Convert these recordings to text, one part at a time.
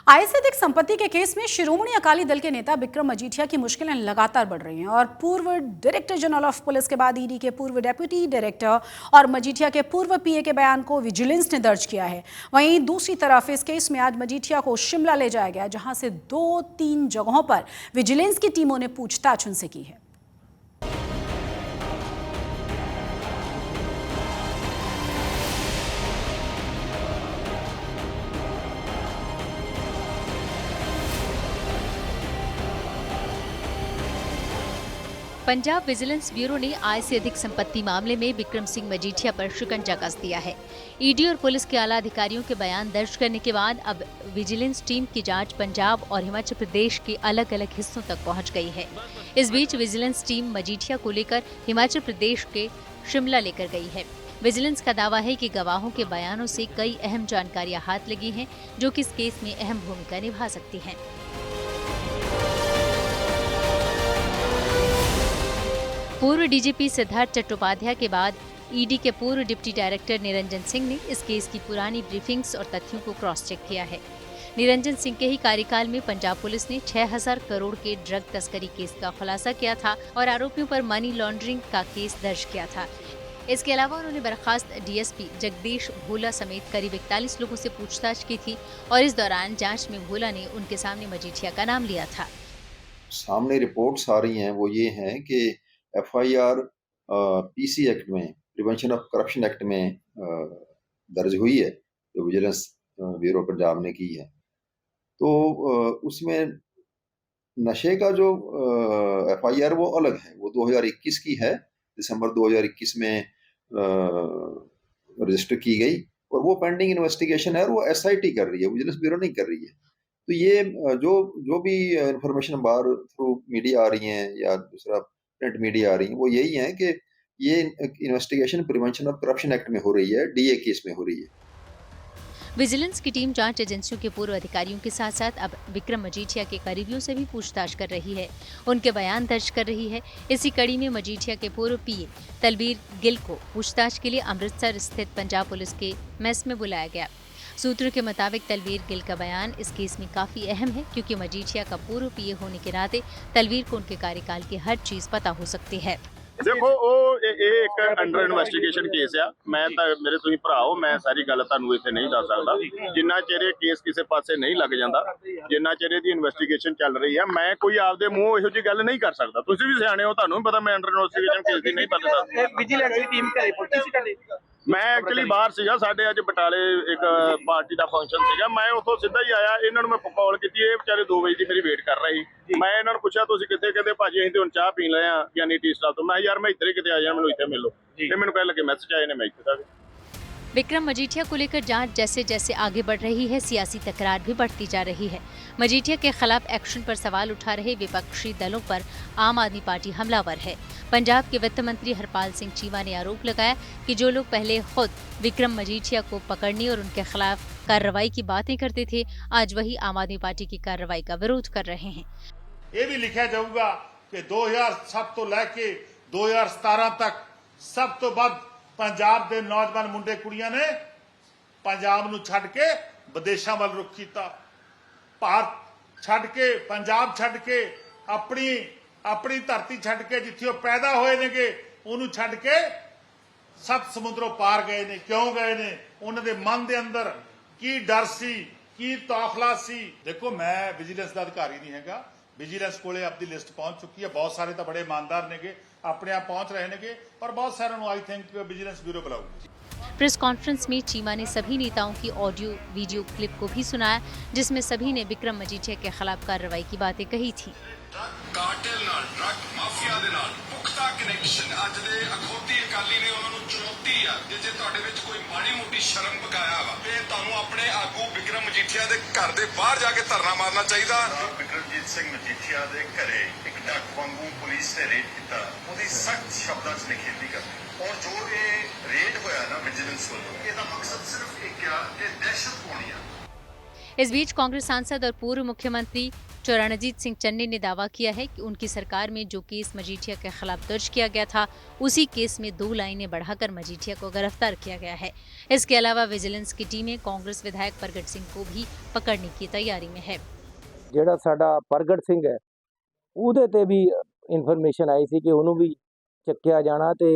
आयसिक संपत्ति के केस में शिरोमणि अकाली दल के नेता विक्रम मजीठिया की मुश्किलें लगातार बढ़ रही हैं और पूर्व डायरेक्टर जनरल ऑफ पुलिस के बाद ईडी के पूर्व डेप्यूटी डायरेक्टर और मजीठिया के पूर्व पीए के बयान को विजिलेंस ने दर्ज किया है। वहीं दूसरी तरफ इस केस में आज मजीठिया को शिमला ले जाया गया, जहां से 2-3 जगहों पर विजिलेंस की टीमों ने पूछताछ उनसे की है। पंजाब विजिलेंस ब्यूरो ने आय से अधिक संपत्ति मामले में विक्रम सिंह मजीठिया पर शिकंजा कस दिया है। ईडी और पुलिस के आला अधिकारियों के बयान दर्ज करने के बाद अब विजिलेंस टीम की जांच पंजाब और हिमाचल प्रदेश के अलग अलग हिस्सों तक पहुंच गई है। इस बीच विजिलेंस टीम मजीठिया को लेकर हिमाचल प्रदेश के शिमला लेकर गई है। विजिलेंस का दावा है कि गवाहों के बयानों से कई अहम जानकारियां हाथ लगी हैं, जो कि इस केस में अहम भूमिका निभा सकती हैं। पूर्व डीजीपी सिद्धार्थ चट्टोपाध्याय के बाद ईडी के पूर्व डिप्टी डायरेक्टर निरंजन सिंह ने इस केस की पुरानी ब्रीफिंग्स और तथ्यों को क्रॉस चेक किया है। निरंजन सिंह के ही कार्यकाल में पंजाब पुलिस ने 6000 करोड़ के ड्रग तस्करी केस का खुलासा किया था और आरोपियों पर मनी लॉन्ड्रिंग का केस दर्ज किया था। इसके अलावा उन्होंने बर्खास्त डीएसपी जगदीश भोला समेत करीब 41 लोगों से पूछताछ की थी और इस दौरान जांच में भोला ने उनके सामने मजीठिया का नाम लिया था। सामने रिपोर्ट्स आ रही हैं वो ये हैं कि एफआईआर पीसी एक्ट में, प्रिवेंशन ऑफ करप्शन एक्ट में दर्ज हुई है, जो विजिलेंस ब्यूरो पंजाब ने की है। तो उसमें नशे का जो एफआईआर वो अलग है, वो 2021 की है, दिसंबर 2021 में रजिस्टर की गई और वो पेंडिंग इन्वेस्टिगेशन है और वो एसआईटी कर रही है, विजिलेंस ब्यूरो नहीं कर रही है। तो ये जो भी इंफॉर्मेशन बाहर थ्रू मीडिया आ रही है या दूसरा प्रिंट मीडिया आ रही है, वो यही है कि ये investigation prevention of corruption act में हो रही है, डीए केस में हो रही है। विजिलेंस की टीम जांच एजेंसियों के पूर्व अधिकारियों के साथ साथ अब विक्रम मजीठिया के करीबियों से भी पूछताछ कर रही है, उनके बयान दर्ज कर रही है। इसी कड़ी में मजीठिया के पूर्व पीए तलबीर गिल को पूछताछ के लिए अमृतसर स्थित पंजाब पुलिस के मेस में बुलाया गया। सूत्रों के मुताबिक तलवीर गिल का बयान इस केस में काफी अहम है, क्योंकि मजीठिया का पूर्व पीए होने के नाते तलवीर को उनके कार्यकाल की हर चीज पता हो सकती है। देखो एक अंडर इन्वेस्टिगेशन केस आ। मैं मेरे तुसीं भरा हो, मैं सारी गल तुहानूं इत्थे नहीं दस सकदा। जिन्ना चिर ये केस किसी पासे नहीं लग जाता, जिन्ना चिर इहदी इन्वेस्टिगेशन चल रही है, मैं कोई आपदे मूंह इहो जी गल नहीं कर सकदा। तुसीं भी सियाणे हो, तुहानूं पता मैं अंडर इन्वेस्टिगेशन केस दी नहीं पता सकदा। विजिलेंस की टीम घरे पहुंची सी कल? मैं एक्चुअली बाहर सीगा, साडे अज बटाले एक पार्टी का फंक्शन सीगा। मैं उत्थों सीधा ही आया, इन्हां नूं मैं कॉल कीती, ये बेचारे 2 बजे दी मेरी वेट कर रहे ਸੀ। मैं इन्हां नूं पुछया तुसीं कित्थे, कहंदे भाजी ਅਸੀਂ ਤੇ ਹੁਣ ਚਾਹ ਪੀਣ ਲਏ ਆ यानी टी स्टाल तो। मैं यार मैं इधर ही किते आ जा, मैनूं इत्थे मिलो। ते मैनूं कहण लगे मैसेज आए ने, मैं इत्थे आ गया। विक्रम मजीठिया को लेकर जांच जैसे जैसे आगे बढ़ रही है, सियासी तकरार भी बढ़ती जा रही है। मजीठिया के खिलाफ एक्शन पर सवाल उठा रहे विपक्षी दलों पर आम आदमी पार्टी हमलावर है। पंजाब के वित्त मंत्री हरपाल सिंह चीमा ने आरोप लगाया कि जो लोग पहले खुद विक्रम मजीठिया को पकड़ने और उनके खिलाफ कार्रवाई की बातें करते थे, आज वही आम आदमी पार्टी की कार्रवाई का विरोध कर रहे हैं। ये भी लिखा जाऊगा कि 2007 तो लैके 2017 तक सब तो ਵੱਧ पंजाब के नौजवान मुंडे कुड़ियां ने पंजाब नूं छड्ड के विदेशों वाल रुख किया। भारत छड्ड के, पंजाब छड्ड के, अपनी धरती छड्ड के, जिथे वो पैदा होए ने उन्होंने छड्ड के 7 समुद्रों पार गए ने। क्यों गए ने? उन्होंने मन के अंदर की डर सी, की तौखला सी। देखो, मैं विजिलेंस का अधिकारी नहीं हैगा, विजिलेंस कोले अपनी लिस्ट पहुंच चुकी है। बहुत सारे तो बड़े ईमानदार ने अपने आप पहुंच रहे हैं, पर बहुत सारे आई थिंक विजिलेंस ब्यूरो बुलाऊगी। प्रेस कॉन्फ्रेंस में चीमा ने सभी नेताओं की ऑडियो वीडियो क्लिप को भी सुनाया, जिसमें सभी ने विक्रम मजीठिया के खिलाफ कार्रवाई की बातें कही थी। कार्टेल नाल, ड्रग माफिया दे नाल पुख्ता कनेक्शन अज दे अखौती अकाली ने उन्हां नूं चुनौती आ। जे तुहाडे विच कोई माड़ी मोटी शर्म बकाया वा ते तुहानूं अपने आगू विक्रम मजीठिया दे घर दे बाहर जाके धरना मारना चाहिदा। विक्रमजीत सिंह मजीठिया दे घरे एक डक वांगू पुलिस ने रेड किया, ਉਹਦੀ सख्त शब्दों च निखेधी करती। और जो ये रेड होया ना विजिलेंस वालों, ਇਹਦਾ मकसद सिर्फ एक क्या कि दहशत पाउणी आ। इस बीच कांग्रेस सांसद और पूर्व मुख्यमंत्री तो रणजीत सिंह चन्नी ने दावा किया है कि उनकी सरकार में जो केस मजीठिया के खिलाफ दर्ज किया गया था, उसी केस में 2 लाइनें बढ़ाकर मजीठिया को गिरफ्तार किया गया है। इसके अलावा विजिलेंस की टीमें कांग्रेस विधायक प्रगट सिंह को भी पकड़ने की तैयारी में है। ਜਿਹੜਾ ਸਾਡਾ ਪ੍ਰਗਟ ਸਿੰਘ ਹੈ ਉਹਦੇ ਤੇ ਵੀ ਇਨਫੋਰਮੇਸ਼ਨ ਆਈ ਸੀ ਕਿ ਉਹਨੂੰ ਵੀ ਚੱਕਿਆ ਜਾਣਾ ਤੇ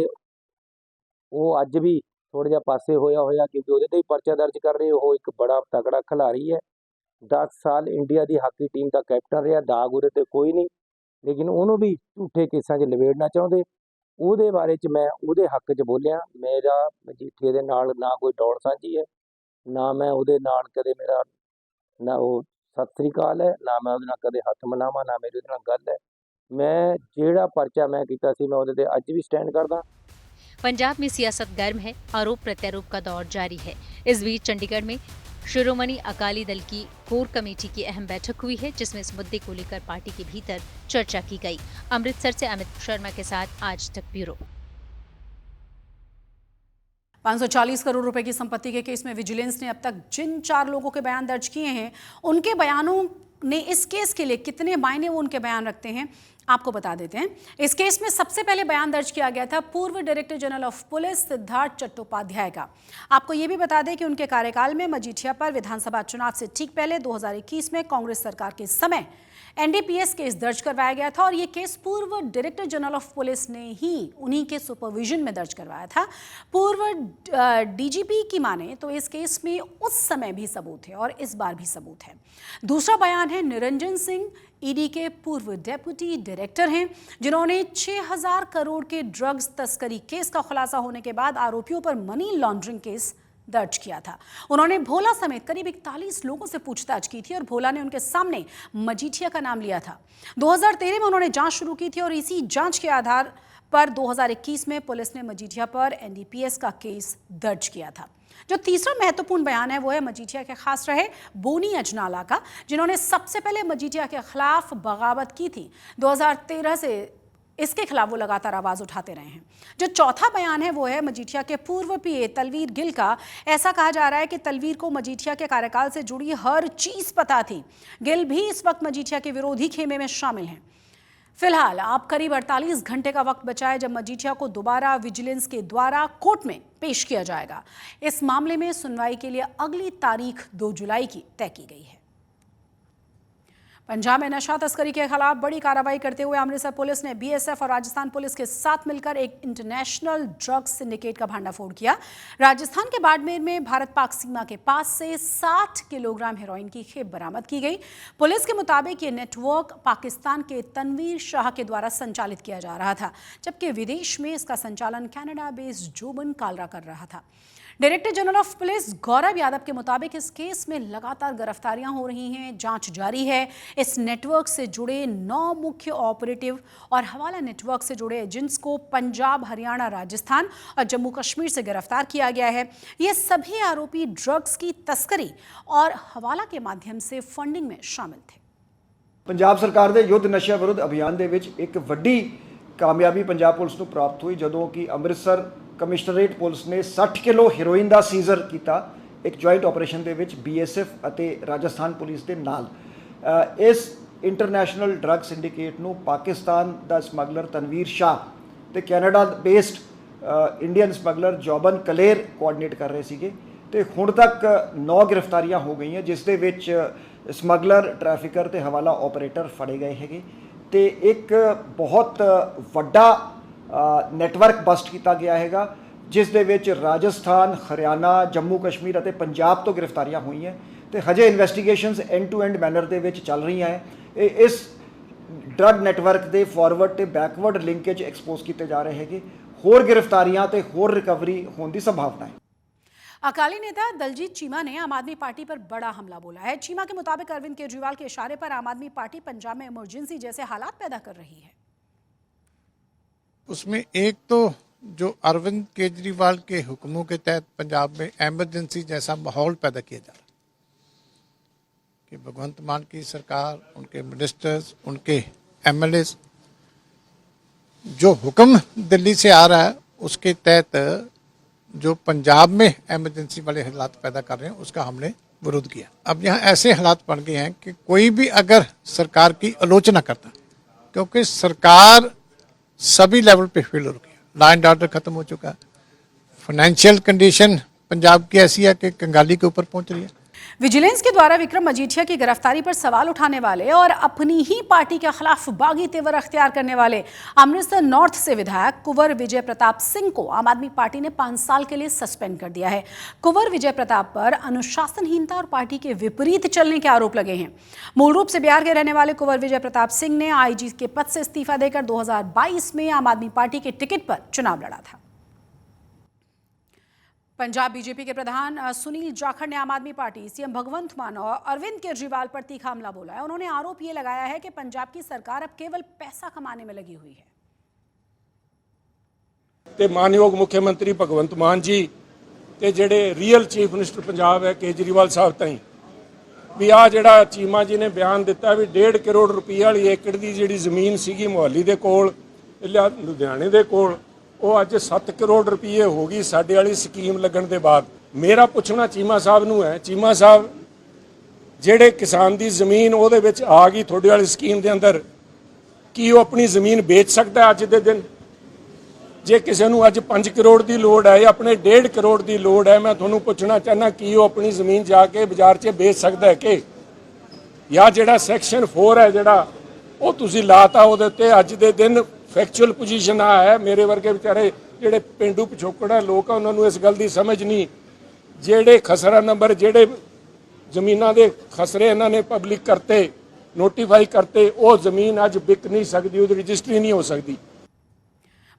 ਉਹ ਅੱਜ ਵੀ ਥੋੜਾ ਜਿਹਾ ਪਾਸੇ ਹੋਇਆ ਕਿਉਂਕਿ ਉਹਦੇ ਤੇ ਹੀ ਪਰਚਾ ਦਰਜ ਕਰ ਰਹੇ। ਉਹ ਇੱਕ ਬੜਾ ਤਕੜਾ ਖਿਡਾਰੀ ਹੈ, 10 ਸਾਲ ਇੰਡੀਆ ਦੀ ਹਾਕੀ ਟੀਮ ਦਾ ਕੈਪਟਨ ਰਿਹਾ, ਦਾਗ ਉਹਦੇ ਤੇ ਕੋਈ ਨਹੀਂ, ਲੇਕਿਨ ਉਹਨੂੰ ਵੀ ਝੂਠੇ ਕੇਸਾਂ 'ਚ ਲਵੇੜਨਾ ਚਾਹੁੰਦੇ। ਉਹਦੇ ਬਾਰੇ 'ਚ ਮੈਂ ਉਹਦੇ ਹੱਕ 'ਚ ਬੋਲਿਆ। ਮੇਰਾ ਮਜੀਠੀਏ ਦੇ ਨਾਲ ਨਾ ਕੋਈ ਦੌੜ ਸਾਂਝੀ ਹੈ, ਨਾ ਮੈਂ ਉਹਦੇ ਨਾਲ ਕਦੇ ਮੇਰਾ ਨਾ ਉਹ ਸਤਿ ਸ੍ਰੀ ਅਕਾਲ ਹੈ, ਨਾ ਮੈਂ ਉਹਦੇ ਨਾਲ ਕਦੇ ਹੱਥ ਮਿਲਾਵਾਂ, ਨਾ ਮੇਰੀ ਉਹਦੇ ਨਾਲ ਗੱਲ ਹੈ। ਮੈਂ ਜਿਹੜਾ ਪਰਚਾ ਮੈਂ ਕੀਤਾ ਸੀ ਮੈਂ ਉਹਦੇ ਤੇ ਅੱਜ ਵੀ ਸਟੈਂਡ करदा। पंजाब में सियासत गर्म है, आरोप प्रत्यारोप का दौर जारी है। इस बीच चंडीगढ़ में शिरोमणि अकाली दल की कोर कमेटी की अहम बैठक हुई है, जिसमें इस मुद्दे को लेकर पार्टी के भीतर चर्चा की गई। अमृतसर से अमित शर्मा के साथ आज तक ब्यूरो। 540 करोड़ रुपए की संपत्ति के केस में विजिलेंस ने अब तक जिन 4 लोगों के बयान दर्ज किए हैं, उनके बयानों ने इस केस के लिए कितने मायने वो उनके बयान रखते हैं, आपको बता देते हैं। इस केस में सबसे पहले बयान दर्ज किया गया था पूर्व director general of police Siddharth Chattopadhyay का। आपको ये भी बता दें कि उनके कार्यकाल में मजीठिया पर विधानसभा चुनाव से ठीक पहले 2021 में कांग्रेस सरकार के समय एनडीपीएस केस दर्ज करवाया गया था और ये केस पूर्व डायरेक्टर जनरल ऑफ पुलिस ने ही उन्हीं के सुपरविजन में दर्ज करवाया था। पूर्व डीजीपी की माने तो इस केस में उस समय भी सबूत है और इस बार भी सबूत है। दूसरा बयान है निरंजन सिंह, ईडी के पूर्व डेप्यूटी डायरेक्टर हैं, जिन्होंने 6000 करोड़ के ड्रग्स तस्करी केस का खुलासा होने के बाद आरोपियों पर मनी लॉन्ड्रिंग केस दर्ज किया था। उन्होंने भोला समेत करीब 41 लोगों से पूछताछ की थी और भोला ने उनके सामने मजीठिया का नाम लिया था। 2013 में उन्होंने जांच शुरू की थी और इसी जांच के आधार पर 2021 में पुलिस ने मजीठिया पर एनडीपीएस का केस दर्ज किया था। जो तीसरा महत्वपूर्ण बयान है वो है मजीठिया के खास रहे बोनी अजनाला का, जिन्होंने सबसे पहले मजीठिया के खिलाफ बगावत की थी। 2013 से इसके खिलाफ वो लगातार आवाज उठाते रहे हैं। जो चौथा बयान है वो है मजीठिया के पूर्व पीए तलवीर गिल का। ऐसा कहा जा रहा है कि तलवीर को मजीठिया के कार्यकाल से जुड़ी हर चीज पता थी। गिल भी इस वक्त मजीठिया के विरोधी खेमे में शामिल हैं। फिलहाल आप करीब 48 घंटे का वक्त बचा है जब मजीठिया को दोबारा विजिलेंस के द्वारा कोर्ट में पेश किया जाएगा। इस मामले में सुनवाई के लिए अगली तारीख 2 जुलाई की तय की गई है। पंजाब में नशा तस्करी के खिलाफ बड़ी कार्रवाई करते हुए अमृतसर पुलिस ने बीएसएफ और राजस्थान पुलिस के साथ मिलकर एक इंटरनेशनल ड्रग्स सिंडिकेट का भंडाफोड़ किया। राजस्थान के बाड़मेर में भारत पाक सीमा के पास से 60 किलोग्राम हेरोइन की खेप बरामद की गई। पुलिस के मुताबिक ये नेटवर्क पाकिस्तान के तनवीर शाह के द्वारा संचालित किया जा रहा था, जबकि विदेश में इसका संचालन कनाडा बेस्ड जोबन कालरा कर रहा था। Director general of police Gaurav Yadav के मुताबिक इस केस में लगातार गिरफ्तारियां हो रही हैं, जांच जारी है। इस नेटवर्क से जुड़े 9 मुख्य ऑपरेटिव और हवाला नेटवर्क से जुड़े एजेंट्स को पंजाब, हरियाणा, राजस्थान और जम्मू कश्मीर से गिरफ्तार किया गया है। ये सभी आरोपी ड्रग्स की तस्करी और हवाला के माध्यम से फंडिंग में शामिल थे। पंजाब सरकार के युद्ध नशा विरुद्ध अभियान के विच एक वड्डी कामयाबी पंजाब पुलिस को प्राप्त हुई जदों कि अमृतसर कमिश्नरेट पुलिस ने 60 किलो हेरोइन का सीजर किया एक जॉइंट ऑपरेशन के विच बीएसएफ और राजस्थान पुलिस के नाल। इस इंटरनेशनल ड्रग सिंडिकेट नूं पाकिस्तान का स्मगलर तनवीर शाह ते Canada based Indian smuggler Joban Kaler coordinate कर रहे थे। तो हुण तक 9 गिरफ्तारियां हो गई हैं, जिस दे विच स्मगलर, ट्रैफिकर ते हवाला ऑपरेटर फड़े गए हैं। तो एक बहुत वड्डा नैटवर्क बस्ट किया गया है, जिस दे विच राजस्थान, हरियाणा, जम्मू कश्मीर और पंजाब तो गिरफ्तारियां हुई हैं। तो हजे investigations end to end manner दे विच चल रही हैं। इस ड्रग नैटवर्क के फॉरवर्ड ते बैकवर्ड लिंकेज एक्सपोज किए जा रहे हैं। होर गिरफ्तारियां ते होर रिकवरी होने की संभावना है। अकाली नेता दलजीत चीमा ने आम आदमी पार्टी पर बड़ा हमला बोला है। चीमा के मुताबिक अरविंद केजरीवाल के इशारे पर आम आदमी पार्टी पंजाब में इमरजेंसी जैसे हालात पैदा कर रही है। उसमें एक तो जो अरविंद केजरीवाल के हुक्मों के तहत पंजाब में एमरजेंसी जैसा माहौल पैदा किया जा रहा है कि भगवंत मान की सरकार, उनके मिनिस्टर्स, उनके एमएलए जो हुक्म दिल्ली से आ रहा है उसके तहत जो पंजाब में एमरजेंसी वाले हालात पैदा कर रहे हैं उसका हमने विरोध किया। अब यहाँ ऐसे हालात बन गए हैं कि कोई भी अगर सरकार की आलोचना करता, क्योंकि सरकार सभी लेवल पे फेल हो रही है, लॉ एंड ऑर्डर खत्म हो चुका है, फाइनेंशियल कंडीशन पंजाब की ऐसी है कि कंगाली के ऊपर पहुंच रही है। विजिलेंस के द्वारा विक्रम मजीठिया की गिरफ्तारी पर सवाल उठाने वाले और अपनी ही पार्टी के खिलाफ बागी तेवर अख्तियार करने वाले अमृतसर नॉर्थ से विधायक कुंवर विजय प्रताप सिंह को आम आदमी पार्टी ने 5 साल के लिए सस्पेंड कर दिया है। कुंवर विजय प्रताप पर अनुशासनहीनता और पार्टी के विपरीत चलने के आरोप लगे हैं। मूल रूप से बिहार के रहने वाले कुंवर विजय प्रताप सिंह ने आईजी के पद से इस्तीफा देकर 2022 में आम आदमी पार्टी के टिकट पर चुनाव लड़ा था। पंजाब बीजेपी के प्रधान सुनील जाखड़ ने आम आदमी पार्टी, सीएम भगवंत मान और अरविंद केजरीवाल पर तीखा हमला बोला है। उन्होंने आरोप ये लगाया है कि पंजाब की सरकार अब केवल पैसा कमाने में लगी हुई है। ते मानयोग मुख्यमंत्री भगवंत मान जी ते जेडे रियल चीफ मिनिस्टर पंजाब है केजरीवाल साहब ताईं भी आ जेड़ा चीमा जी ने बयान दिता भी 1.5 करोड़ रुपये वाली एकड़ की जिहड़ी जमीन सीगी मोहाली दे कोल लुधियाने दे कोल वो अज 7 करोड़ रुपये हो गई साडे वाली स्कीम लगन के बाद। मेरा पूछना चीमा साहब नूं है, चीमा साहब जेड़े किसान की जमीन वो आ गई थोड़ी वाली स्कीम के अंदर, की वो अपनी जमीन बेच सकता है अज के दिन? जे किसी नूं अज 5 करोड़ की लोड़ है या अपने 1.5 करोड़ की लोड़ है, मैं तुहानूं पुछना चाहना कि वो अपनी जमीन जाके बाजार च बेच सकता है कि या जेड़ा सैक्शन 4 है जेड़ा वो तुसीं लाता उहदे ते अज दे दिन फैक्चुअल पोजीशन आ है। मेरे वर्गे बेचारे जेडे पेंडू पिछोकड़ है लोग उन्होंने इस गल की समझ नहीं, जेडे खसरा नंबर जेडे जमीना के खसरे इन्होंने पब्लिक करते नोटिफाई करते वो जमीन अज बिक नहीं सकती, वो रजिस्ट्री नहीं हो सकती।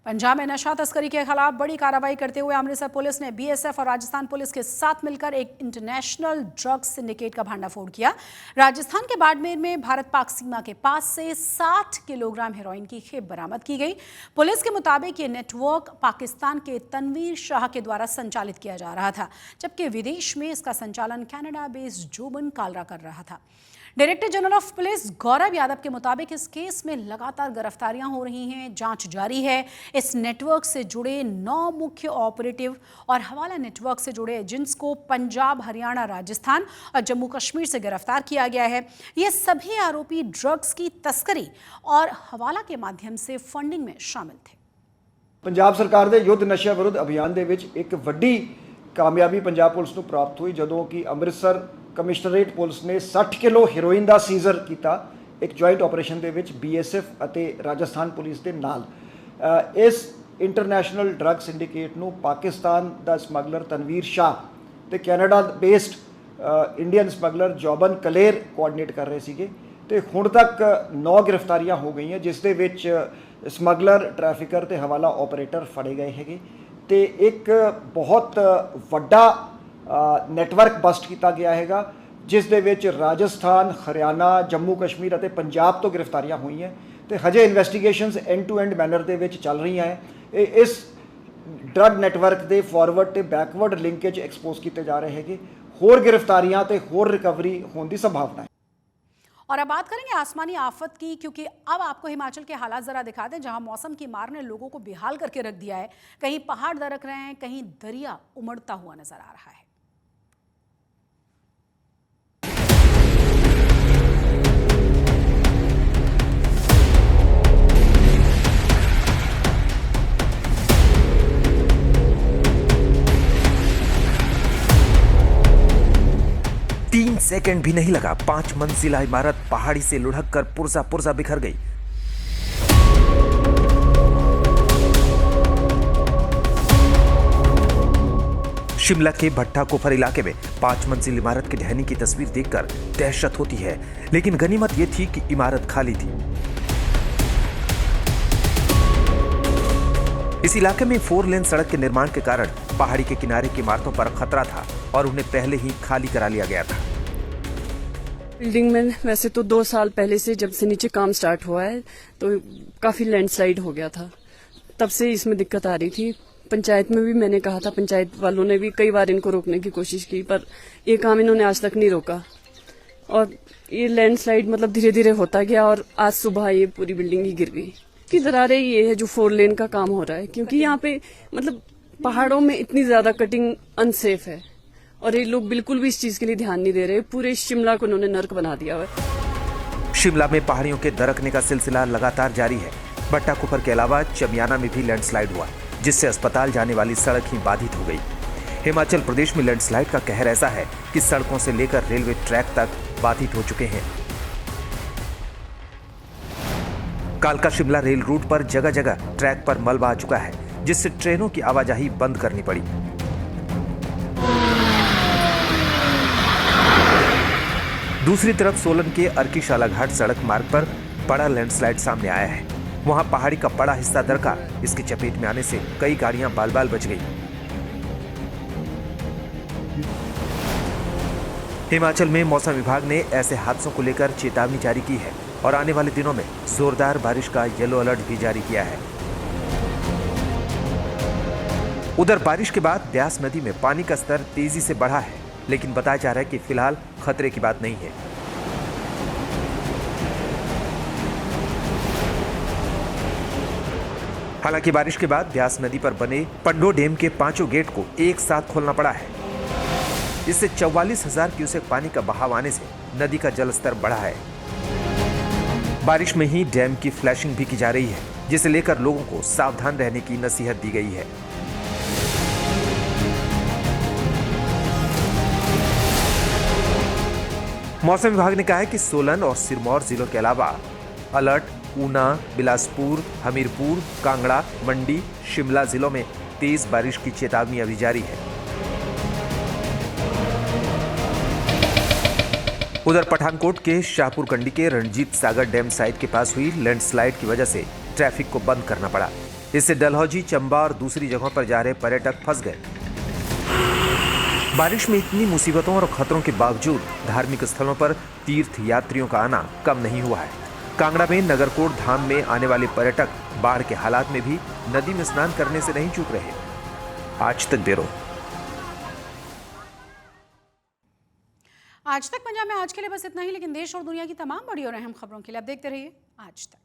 पंजाब में नशा तस्करी के खिलाफ बड़ी कार्रवाई करते हुए अमृतसर पुलिस ने बीएसएफ और राजस्थान पुलिस के साथ मिलकर एक इंटरनेशनल ड्रग्स सिंडिकेट का भांडाफोड़ किया। राजस्थान के बाड़मेर में भारत पाक सीमा के पास से 60 किलोग्राम हेरोइन की खेप बरामद की गई। पुलिस के मुताबिक ये नेटवर्क पाकिस्तान के तनवीर शाह के द्वारा संचालित किया जा रहा था, जबकि विदेश में इसका संचालन कनाडा बेस्ड जोबन कालरा कर रहा था। Director general of police Gaurav Yadav के मुताबिक इस केस में लगातार गिरफ्तारियां हो रही हैं, जांच जारी है। इस नेटवर्क से जुड़े 9 मुख्य ऑपरेटिव और हवाला नेटवर्क से जुड़े एजेंट्स को पंजाब, हरियाणा, राजस्थान और जम्मू कश्मीर से गिरफ्तार किया गया है। ये सभी आरोपी ड्रग्स की तस्करी और हवाला के माध्यम से फंडिंग में शामिल थे। पंजाब सरकार के युद्ध नशा विरुद्ध अभियान के विच एक वड्डी कामयाबी पंजाब पुलिस को प्राप्त हुई, जदों कि अमृतसर कमिश्नरेट पुलिस ने 60 किलो हेरोइन का सीजर किया एक जॉइंट ऑपरेशन के विच बीएसएफ और राजस्थान पुलिस के नाल। इस इंटरनेशनल ड्रग सिंडिकेट नूं पाकिस्तान का समगलर तनवीर शाह ते Canada based Indian smuggler Joban Kaler coordinate कर रहे थे। तो हुण तक 9 गिरफ्तारियां हो गई हैं, जिस दे विच समगलर, ट्रैफिकर ते हवाला ऑपरेटर फड़े गए हैं। तो एक बहुत वड्डा नैटवर्क बस्ट किया गया है, जिस दे विच राजस्थान, हरियाणा, जम्मू कश्मीर और पंजाब तो गिरफ्तारियां हुई हैं। तो हजे investigations end to end manner दे विच चल रही हैं। इस ड्रग नैटवर्क के फॉरवर्ड ते बैकवर्ड लिंकेज एक्सपोज किए जा रहे हैं। होर गिरफ्तारियां ते होर रिकवरी होने की संभावना है। और अब बात करेंगे आसमानी आफत की, क्योंकि अब आपको हिमाचल के हालात जरा दिखा दें, जहां मौसम की मार ने लोगों को बेहाल करके रख दिया है। कहीं पहाड़ दरक रहे हैं, कहीं दरिया उमड़ता हुआ नजर आ रहा है। 3 सेकंड भी नहीं लगा, 5 मंजिला इमारत पहाड़ी से लुढ़क कर पुर्जा पुर्जा बिखर गई। शिमला के भट्टा कुफर इलाके में 5 मंजिल इमारत की ढहने की तस्वीर देखकर दहशत होती है, लेकिन गनीमत यह थी कि इमारत खाली थी। इस इलाके में 4 लेन सड़क के निर्माण के कारण पहाड़ी के किनारे की इमारतों पर खतरा था और उन्हें पहले ही खाली करा लिया गया था। बिल्डिंग में वैसे तो 2 साल पहले से जब से नीचे काम स्टार्ट हुआ है तो काफी लैंडस्लाइड हो गया था, तब से इसमें दिक्कत आ रही थी। पंचायत में भी मैंने कहा था, पंचायत वालों ने भी कई बार इनको रोकने की कोशिश की, पर ये काम इन्होंने आज तक नहीं रोका और ये लैंडस्लाइड मतलब धीरे धीरे होता गया और आज सुबह ये पूरी बिल्डिंग ही गिर गई। की दरारें ये है जो 4 लेन का काम हो रहा है, क्योंकि यहाँ पे मतलब पहाड़ों में इतनी ज्यादा कटिंग अनसेफ है और ये लोग बिल्कुल भी इस चीज के लिए ध्यान नहीं दे रहे। पूरे शिमला को उन्होंने नर्क बना दिया हुआ है। शिमला में पहाड़ियों के दरकने का सिलसिला लगातार जारी है। भट्टा कुफर के अलावा चमियाना में भी लैंडस्लाइड हुआ, जिससे अस्पताल जाने वाली सड़क ही बाधित हो गई। हिमाचल प्रदेश में लैंडस्लाइड का कहर ऐसा है कि सड़कों से लेकर रेलवे ट्रैक तक बाधित हो चुके हैं। कालका शिमला रेल रूट पर जगह जगह ट्रैक पर मलबा आ चुका है, जिससे ट्रेनों की आवाजाही बंद करनी पड़ी। दूसरी तरफ सोलन के अर्की शालाघाट सड़क मार्ग पर बड़ा लैंडस्लाइड सामने आया है। वहां पहाड़ी का बड़ा हिस्सा दरका, इसकी चपेट में आने से कई गाड़ियां बाल बाल बच गई। हिमाचल में मौसम विभाग ने ऐसे हादसों को लेकर चेतावनी जारी की है और आने वाले दिनों में जोरदार बारिश का येलो अलर्ट भी जारी किया है। उधर बारिश के बाद ब्यास नदी में पानी का स्तर तेजी से बढ़ा है, लेकिन बताया जा रहा है कि फिलहाल खतरे की बात नहीं है। हालांकि बारिश के बाद ब्यास नदी पर बने पंडो डैम के 5 गेट को एक साथ खोलना पड़ा है। इससे 44,000 क्यूसेक पानी का बहाव आने से नदी का जलस्तर बढ़ा है। बारिश में ही डैम की फ्लैशिंग भी की जा रही है, जिसे लेकर लोगों को सावधान रहने की नसीहत दी गई है। मौसम विभाग ने कहा है कि सोलन और सिरमौर जिलों के अलावा अलर्ट ऊना, बिलासपुर, हमीरपुर, कांगड़ा, मंडी, शिमला जिलों में तेज बारिश की चेतावनी अभी जारी है। उधर पठानकोट के शाहपुर कंडी के रणजीत सागर डैम साइट के पास हुई लैंडस्लाइड की वजह से ट्रैफिक को बंद करना पड़ा। इससे डलहौजी, चंबा और दूसरी जगहों पर जा रहे पर्यटक फंस गए। बारिश में इतनी मुसीबतों और खतरों के बावजूद धार्मिक स्थलों पर तीर्थ यात्रियों का आना कम नहीं हुआ है। कांगड़ा में नगरकोट धाम में आने वाले पर्यटक बाढ़ के हालात में भी नदी में स्नान करने से नहीं चूक रहे। आज तक ब्यूरो। आज तक पंजाब में आज के लिए बस इतना ही, लेकिन देश और दुनिया की तमाम बड़ी और अहम खबरों के लिए आप देखते रहिए आज तक।